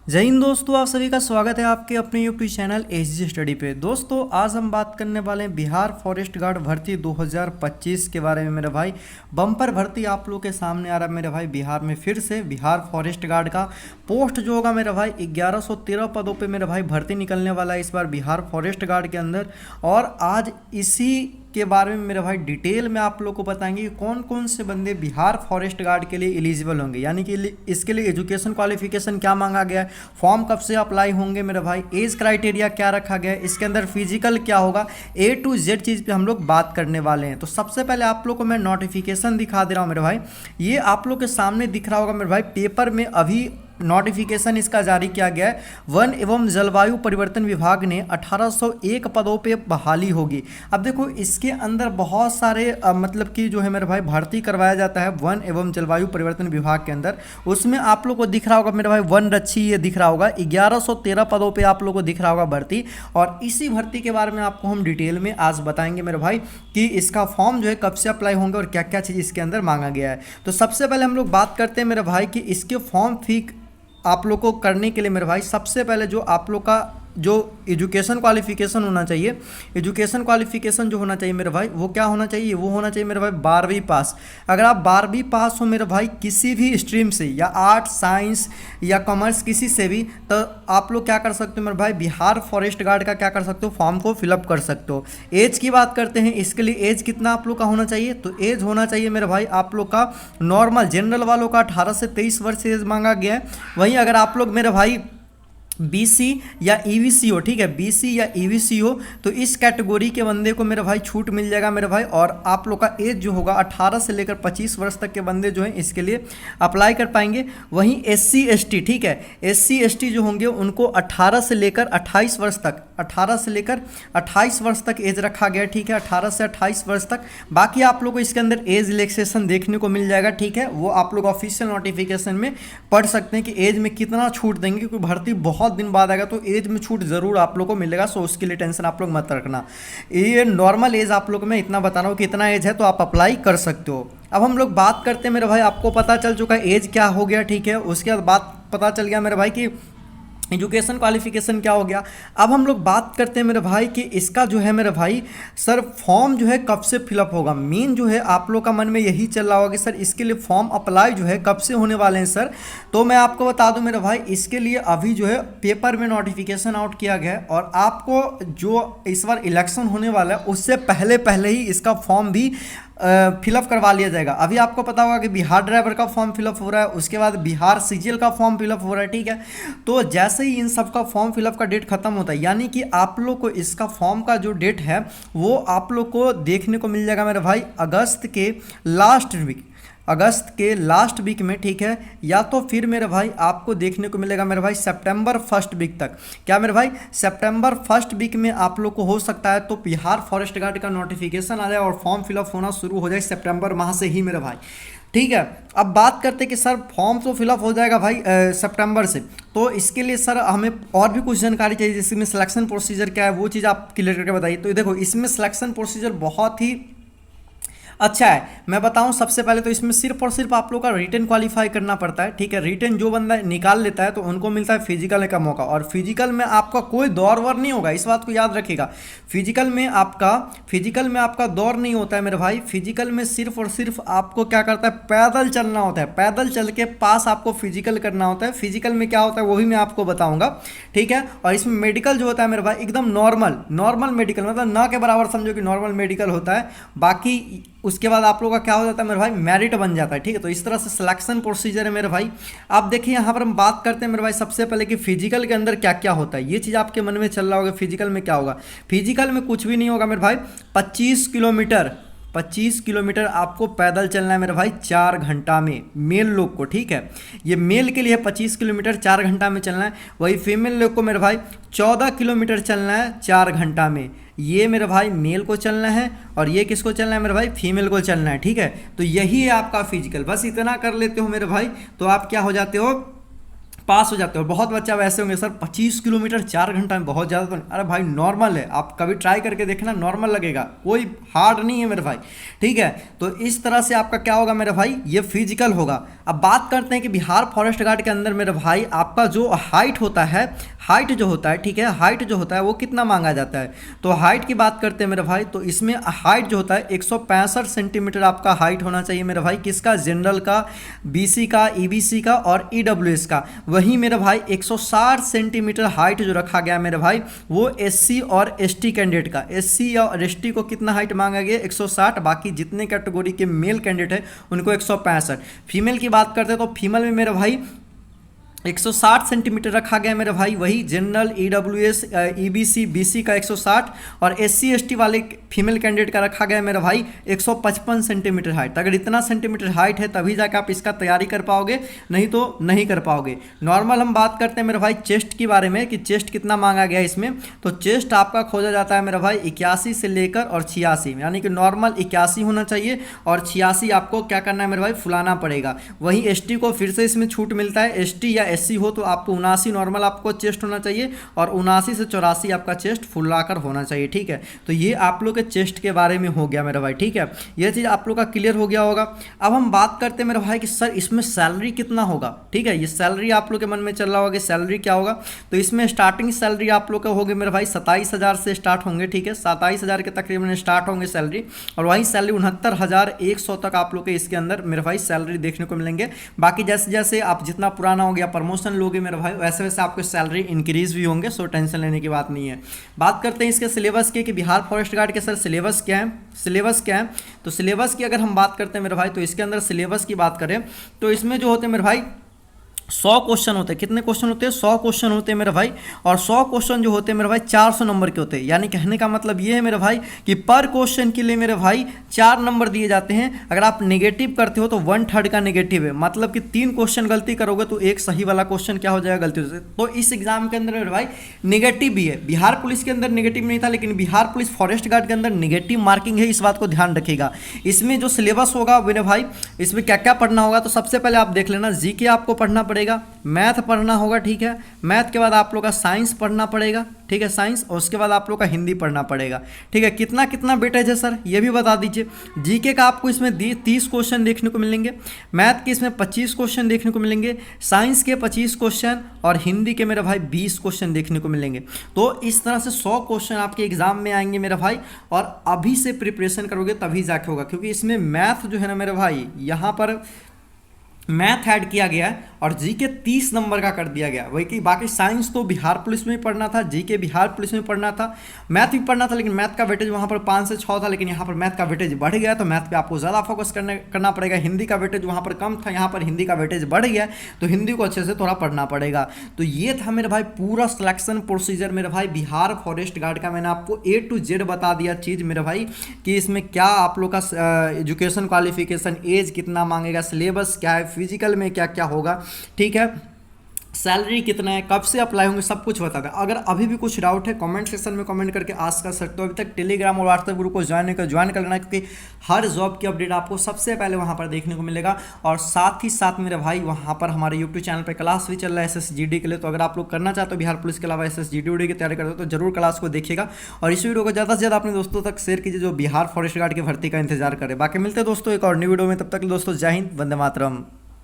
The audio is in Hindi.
जय हिंद दोस्तों, आप सभी का स्वागत है आपके अपने यूट्यूब चैनल एसजी स्टडी पे। दोस्तों आज हम बात करने वाले हैं बिहार फॉरेस्ट गार्ड भर्ती 2025 के बारे में। मेरे भाई बम्पर भर्ती आप लोग के सामने आ रहा है मेरे भाई। बिहार में फिर से बिहार फॉरेस्ट गार्ड का पोस्ट जो होगा मेरे भाई 1113 पदों पे मेरे भाई भर्ती निकलने वाला है इस बार बिहार फॉरेस्ट गार्ड के अंदर। और आज इसी के बारे में मेरे भाई डिटेल में आप लोग को बताएंगे कि कौन कौन से बंदे बिहार फॉरेस्ट गार्ड के लिए एलिजिबल होंगे, यानी कि इसके लिए एजुकेशन क्वालिफिकेशन क्या मांगा गया है, फॉर्म कब से अप्लाई होंगे मेरे भाई, एज क्राइटेरिया क्या रखा गया है, इसके अंदर फिजिकल क्या होगा, ए टू जेड चीज़ पे हम लोग बात करने वाले हैं। तो सबसे पहले आप लोग को मैं नोटिफिकेशन दिखा दे रहा हूँ मेरे भाई। ये आप लोग के सामने दिख रहा होगा मेरे भाई, पेपर में अभी नोटिफिकेशन इसका जारी किया गया है। वन एवं जलवायु परिवर्तन विभाग ने 1801 पदों पे बहाली होगी। अब देखो इसके अंदर बहुत सारे मतलब कि जो है मेरे भाई भर्ती करवाया जाता है वन एवं जलवायु परिवर्तन विभाग के अंदर। उसमें आप लोग को दिख रहा होगा मेरे भाई वन रक्षी, ये दिख रहा होगा 1113 पदों पे आप लोग को दिख रहा होगा भर्ती। और इसी भर्ती के बारे में आपको हम डिटेल में आज बताएंगे मेरे भाई कि इसका फॉर्म जो है कब से अप्लाई होंगे और क्या क्या चीज़ इसके अंदर मांगा गया है। तो सबसे पहले हम लोग बात करते हैं मेरे भाई कि इसके फॉर्म फी आप लोग को करने के लिए मेरे भाई सबसे पहले जो आप लोग का जो एजुकेशन क्वालिफिकेशन होना चाहिए, एजुकेशन क्वालिफिकेशन जो होना चाहिए मेरे भाई वो क्या होना चाहिए, वो होना चाहिए मेरे भाई 12वीं पास। अगर आप 12वीं पास हो मेरे भाई किसी भी स्ट्रीम से, या आर्ट साइंस या कॉमर्स किसी से भी, तो आप लोग क्या कर सकते हो मेरे भाई बिहार फॉरेस्ट गार्ड का क्या कर सकते हो, फॉर्म को फिलअप कर सकते हो। एज की बात करते हैं, इसके लिए एज कितना आप लोग का होना चाहिए, तो एज होना चाहिए मेरे भाई आप लोग का नॉर्मल जनरल वालों का 18 से 23 वर्ष एज मांगा गया है। वहीं अगर आप लोग मेरे भाई बीसी या ईवीसी हो, ठीक है, बीसी या ईवीसी हो, तो इस कैटेगरी के बंदे को मेरे भाई छूट मिल जाएगा मेरे भाई। और आप लोग का एज जो होगा 18 से लेकर 25 वर्ष तक के बंदे जो हैं इसके लिए अप्लाई कर पाएंगे। वहीं एससी एसटी, ठीक है, एससी एसटी जो होंगे उनको 18 से लेकर 28 वर्ष तक, 18 से लेकर 28 वर्ष तक एज रखा गया, ठीक है, 18 से 28 वर्ष तक। बाकी आप लोग को इसके अंदर एज रिलैक्सेशन देखने को मिल जाएगा, ठीक है, वो आप लोग ऑफिशियल नोटिफिकेशन में पढ़ सकते हैं कि एज में कितना छूट देंगे, क्योंकि भर्ती बहुत दिन बाद आएगा तो एज में छूट जरूर आप लोग को मिलेगा। सो उसके लिए टेंशन आप लोग मत रखना। ये नॉर्मल एज आप लोग को मैं इतना बता रहा हूँ कि इतना एज है तो आप अप्लाई कर सकते हो। अब हम लोग बात करते हैं मेरे भाई, आपको पता चल चुका है एज क्या हो गया, ठीक है, उसके बाद बात पता चल गया मेरे भाई कि एजुकेशन क्वालिफिकेशन क्या हो गया। अब हम लोग बात करते हैं मेरे भाई कि इसका जो है मेरे भाई सर फॉर्म जो है कब से फिलअप होगा। मेन जो है आप लोग का मन में यही चल रहा होगा कि सर इसके लिए फॉर्म अप्लाई जो है कब से होने वाले हैं सर। तो मैं आपको बता दूं मेरे भाई, इसके लिए अभी जो है पेपर में नोटिफिकेशन आउट किया गया है और आपको जो इस बार इलेक्शन होने वाला है उससे पहले पहले ही इसका फॉर्म भी फिलअप करवा लिया जाएगा। अभी आपको पता होगा कि बिहार ड्राइवर का फॉर्म फिलअप हो रहा है, उसके बाद बिहार सीजीएल का फॉर्म फिलअप हो रहा है, ठीक है। तो जैसे ही इन सब का फॉर्म फिलअप का डेट खत्म होता है, यानी कि आप लोग को इसका फॉर्म का जो डेट है वो आप लोग को देखने को मिल जाएगा मेरे भाई अगस्त के लास्ट वीक में, ठीक है, या तो फिर मेरे भाई आपको देखने को मिलेगा मेरे भाई सितंबर फर्स्ट वीक तक। क्या मेरे भाई सितंबर फर्स्ट वीक में आप लोग को हो सकता है तो बिहार फॉरेस्ट गार्ड का नोटिफिकेशन आ जाए और फॉर्म फिलअप होना शुरू हो जाए सितंबर माह से ही मेरे भाई, ठीक है। अब बात करते हैं कि सर फॉर्म तो फिलअप हो जाएगा भाई सितंबर से, तो इसके लिए सर हमें और भी कुछ जानकारी चाहिए, जिसमें सिलेक्शन प्रोसीजर क्या है वो चीज़ आप क्लियर करके बताइए। तो देखो इसमें सिलेक्शन प्रोसीजर बहुत ही अच्छा है, मैं बताऊं सबसे पहले तो इसमें सिर्फ और सिर्फ आप लोग का रिटन क्वालिफाई करना पड़ता है, ठीक है। रिटन जो बंदा निकाल लेता है तो उनको मिलता है फिजिकल का मौका, और फिजिकल में आपका कोई दौड़ वौर नहीं होगा, इस बात को याद रखिएगा। फिजिकल में आपका दौड़ नहीं होता है मेरे भाई। फिजिकल में सिर्फ और सिर्फ आपको क्या करता है, पैदल चलना होता है, पैदल चल के पास आपको फिजिकल करना होता है। फिजिकल में क्या होता है वो भी मैं आपको बताऊंगा, ठीक है। और इसमें मेडिकल जो होता है मेरे भाई एकदम नॉर्मल मेडिकल, मतलब ना के बराबर समझो कि नॉर्मल मेडिकल होता है। बाकी उसके बाद आप लोगों का क्या हो जाता है मेरे भाई, मेरिट बन जाता है, ठीक है। तो इस तरह से सिलेक्शन प्रोसीजर है मेरे भाई। आप देखिए यहाँ पर हम बात करते हैं मेरे भाई सबसे पहले कि फिजिकल के अंदर क्या क्या होता है। ये चीज़ आपके मन में चल रहा होगा फिजिकल में क्या होगा। फिजिकल में कुछ भी नहीं होगा मेरे भाई, 25 किलोमीटर आपको पैदल चलना है मेरे भाई 4 घंटा में, मेल लोग को, ठीक है। ये मेल के लिए 25 किलोमीटर 4 घंटा में चलना है। वही फीमेल लोग को मेरे भाई 14 किलोमीटर चलना है 4 घंटा में। ये मेरे भाई मेल को चलना है और ये किसको चलना है मेरे भाई, फीमेल को चलना है, ठीक है। तो यही है आपका फिजिकल, बस इतना कर लेते हो मेरे भाई तो आप क्या हो जाते हो, पास हो जाते हो। बहुत बच्चा वैसे होंगे सर 25 किलोमीटर 4 घंटा में बहुत ज़्यादा तो नहीं। अरे भाई नॉर्मल है, आप कभी ट्राई करके देखना, नॉर्मल लगेगा, कोई हार्ड नहीं है मेरे भाई, ठीक है। तो इस तरह से आपका क्या होगा मेरे भाई, ये फिजिकल होगा। अब बात करते हैं कि बिहार फॉरेस्ट गार्ड के अंदर मेरे भाई आपका जो हाइट होता है, हाइट जो होता है, ठीक है, हाइट जो होता है वो कितना मांगा जाता है। तो हाइट की बात करते हैं मेरे भाई, तो इसमें हाइट जो होता है 165 सेंटीमीटर आपका हाइट होना चाहिए मेरे भाई। किसका, जनरल का, बीसी का, ईबीसी का और ईडब्ल्यूएस का। वहीं मेरे भाई 160 सेंटीमीटर हाइट जो रखा गया मेरे भाई वो एससी और एसटी कैंडिडेट का। एससी और एसटी को कितना हाइट मांगा गया, 160, बाकी जितने कैटेगरी के मेल कैंडिडेट है उनको 165। फीमेल की बात करते हैं तो फीमेल में मेरे भाई 160 सेंटीमीटर रखा गया मेरे भाई। वही जनरल, ईडब्ल्यूएस, ईबीसी, बीसी का 160 और एससी एसटी वाले फीमेल कैंडिडेट का रखा गया मेरे भाई 155 सेंटीमीटर हाइट। अगर इतना सेंटीमीटर हाइट है तभी जाकर आप इसका तैयारी कर पाओगे, नहीं तो नहीं कर पाओगे। नॉर्मल हम बात करते हैं मेरे भाई चेस्ट के बारे में कि चेस्ट कितना मांगा गया इसमें, तो चेस्ट आपका खोजा जाता है मेरे भाई 81 से लेकर और 86, यानी कि नॉर्मल 81 होना चाहिए और 86 आपको क्या करना है मेरे भाई, फुलाना पड़ेगा। वहीं एसटी को फिर से इसमें छूट मिलता है, एसटी या एससी हो तो आपको 79 नॉर्मल आपको चेस्ट होना चाहिए और 79 से 84 आपका चेस्ट फुलाकर होना चाहिए, ठीक है। तो ये आप लोग के चेस्ट के बारे में हो गया मेरा भाई, ठीक है। ये चीज़ आप लोग का क्लियर हो गया होगा। अब हम बात करते हैं मेरे भाई कि सर इसमें सैलरी कितना होगा, ठीक है। ये सैलरी आप लोग के मन में चल रहा होगा कि सैलरी क्या होगा, तो इसमें स्टार्टिंग सैलरी आप लोग का होगी मेरे भाई 27,000 से स्टार्ट होंगे, ठीक है। 27,000 के तकरीबन स्टार्ट होंगे सैलरी, और वहीं सैलरी 69,100 तक आप लोग के इसके अंदर मेरे भाई सैलरी देखने को मिलेंगे। बाकी जैसे जैसे आप जितना पुराना हो गया प्रमोशन लोगे मेरे भाई, वैसे वैसे आपके सैलरी इंक्रीज भी होंगे, सो टेंशन लेने की बात नहीं है। बात करते हैं इसके सिलेबस के कि बिहार फॉरेस्ट गार्ड के सर सिलेबस क्या है, सिलेबस क्या है। तो सिलेबस की अगर हम बात करते हैं मेरे भाई, तो इसके अंदर सिलेबस की बात करें तो इसमें जो होते हैं मेरे भाई 100 क्वेश्चन होते हैं। कितने क्वेश्चन होते हैं, 100 क्वेश्चन होते हैं मेरे भाई। और 100 क्वेश्चन जो होते हैं मेरे भाई 400 नंबर के होते हैं। यानी कहने का मतलब ये है मेरे भाई कि पर क्वेश्चन के लिए मेरे भाई 4 नंबर दिए जाते हैं। अगर आप नेगेटिव करते हो तो 1/3 का नेगेटिव है, मतलब कि 3 क्वेश्चन गलती करोगे तो एक सही वाला क्वेश्चन क्या हो जाएगा, गलती हो जाएगी। तो इस एग्जाम के अंदर मेरे भाई नेगेटिव भी है। बिहार पुलिस के अंदर नेगेटिव नहीं था, लेकिन बिहार पुलिस फॉरेस्ट गार्ड के अंदर नेगेटिव मार्किंग है, इस बात को ध्यान रखिएगा। इसमें जो सिलेबस होगा मेरे भाई, इसमें क्या क्या पढ़ना होगा, तो सबसे पहले आप देख लेना, जीके आपको पढ़ना पड़ेगा, मैथ पढ़ना होगा, ठीक है। मैथ के बाद आप लोग का साइंस पढ़ना पड़ेगा, ठीक है, साइंस, और उसके बाद आप लोग का हिंदी पढ़ना पड़ेगा, ठीक है। कितना कितना वेटेज है सर ये भी बता दीजिए। जीके का आपको इसमें 30 क्वेश्चन देखने को मिलेंगे, मैथ के इसमें 25 क्वेश्चन देखने को मिलेंगे, साइंस के 25 क्वेश्चन और हिंदी के मेरे भाई 20 क्वेश्चन देखने को मिलेंगे। तो इस तरह से 100 क्वेश्चन आपके एग्जाम में आएंगे मेरे भाई, और अभी से प्रिपरेशन करोगे तभी जाके होगा, क्योंकि इसमें मैथ जो है ना मेरे भाई, यहाँ पर मैथ ऐड किया गया है और जीके 30 नंबर का कर दिया गया। वही कि बाकी साइंस तो बिहार पुलिस में ही पढ़ना था, जीके बिहार पुलिस में पढ़ना था, मैथ भी पढ़ना था, लेकिन मैथ का वेटेज वहाँ पर 5 से 6 था, लेकिन यहाँ पर मैथ का वेटेज बढ़ गया, तो मैथ पे आपको ज़्यादा फोकस करना पड़ेगा। हिंदी का वेटेज वहाँ पर कम था, यहाँ पर हिंदी का वेटेज बढ़ गया, तो हिंदी को अच्छे से थोड़ा पढ़ना पड़ेगा। तो ये था मेरे भाई पूरा सिलेक्शन प्रोसीजर मेरे भाई बिहार फॉरेस्ट गार्ड का। मैंने आपको A to Z बता दिया चीज़ मेरे भाई कि इसमें क्या आप लोग का एजुकेशन क्वालिफिकेशन, एज कितना मांगेगा, सिलेबस क्या है, फिजिकल में क्या क्या होगा, ठीक है, सैलरी कितना है, कब से अप्लाई होंगे, सब कुछ बता दें। अगर अभी भी कुछ डाउट है कमेंट सेक्शन में कमेंट करके आस्क कर सकते हो। अभी तक टेलीग्राम और व्हाट्सएप ग्रुप को ज्वाइन कर लेना, क्योंकि हर जॉब की अपडेट आपको सबसे पहले वहां पर देखने को मिलेगा। और साथ ही साथ मेरे भाई वहां पर हमारे यूट्यूब चैनल पर क्लास भी चल रहा है SSGD के लिए। तो अगर आप लोग करना चाहते हो बिहार पुलिस के अलावा SSGD की तैयारी करते हो तो जरूर क्लास को देखिएगा, और इस वीडियो को ज़्यादा से ज़्यादा अपने दोस्तों तक शेयर कीजिए जो बिहार फॉरेस्ट गार्ड की भर्ती का इंतजार करे। बाकी मिलते हैं दोस्तों एक और न्यू वीडियो में, तब तक दोस्तों जय हिंद, वंदे मातरम।